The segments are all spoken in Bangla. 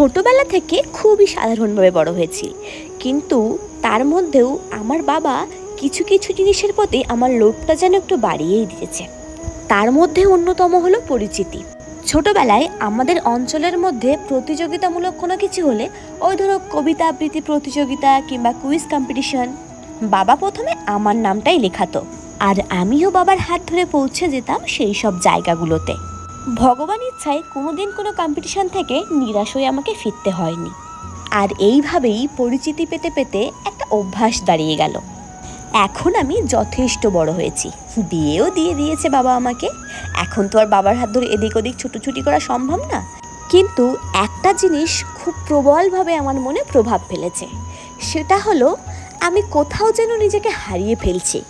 ছোটবেলা থেকে খুবই সাধারণভাবে বড় হয়েছি, কিন্তু তার মধ্যেও আমার বাবা কিছু কিছু জিনিসের প্রতি আমার লোভটা যেন একটু বাড়িয়েই দিয়েছে। তার মধ্যে অন্যতম হলো পরিচিতি। ছোটবেলায় আমাদের অঞ্চলের মধ্যে প্রতিযোগিতামূলক কোনো কিছু হলে, ওই ধরো কবিতা আবৃত্তি প্রতিযোগিতা কিংবা কুইজ কম্পিটিশন, বাবা প্রথমে আমার নামটাই লেখাতো, আর আমিও বাবার হাত ধরে পৌঁছে যেতাম সেই সব জায়গাগুলোতে। ভগবান ইচ্ছায় কোনোদিন কোনো কম্পিটিশন থেকে নিরাশ হয়ে আমাকে ফিরতে হয়নি। আর এইভাবেই পরিচিতি পেতে পেতে একটা অভ্যাস দাঁড়িয়ে গেল। এখন আমি যথেষ্ট বড় হয়েছি, বিয়েও দিয়ে দিয়েছে বাবা আমাকে। এখন তো আর বাবার হাত ধরে এদিক ওদিক ছুটোছুটি করা সম্ভব না, কিন্তু একটা জিনিস খুব প্রবলভাবে আমার মনে প্রভাব ফেলেছে। সেটা হলো আমি কোথাও যেন নিজেকে হারিয়ে ফেলছি।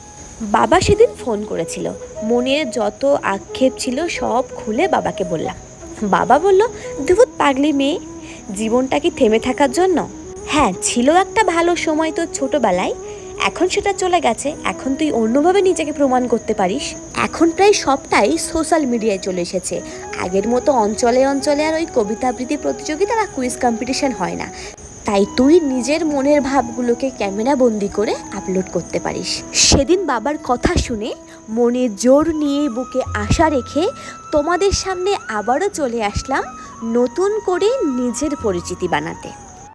বাবা সেদিন ফোন করেছিল, মনের যত আক্ষেপ ছিল সব খুলে বাবাকে বললাম। বাবা বলল, ধুত পাগলি মেয়ে, জীবনটা কি থেমে থাকার জন্য? হ্যাঁ, ছিল একটা ভালো সময় তোর ছোটবেলায়, এখন সেটা চলে গেছে। এখন তুই অন্যভাবে নিজেকে প্রমাণ করতে পারিস। এখন প্রায় সবটাই সোশ্যাল মিডিয়ায় চলে এসেছে। আগের মতো অঞ্চলে অঞ্চলে আর ওই কবিতা আবৃত্তি প্রতিযোগিতা বা কুইজ কম্পিটিশন হয় না। তাই তুই নিজের মনের ভাবগুলোকে ক্যামেরা বন্দি করে আপলোড করতে পারিস। সেদিন বাবার কথা শুনে মনে জোর নিয়ে বুকে আশা রেখে তোমাদের সামনে আবারও চলে আসলাম নতুন করে নিজের পরিচিতি বানাতে।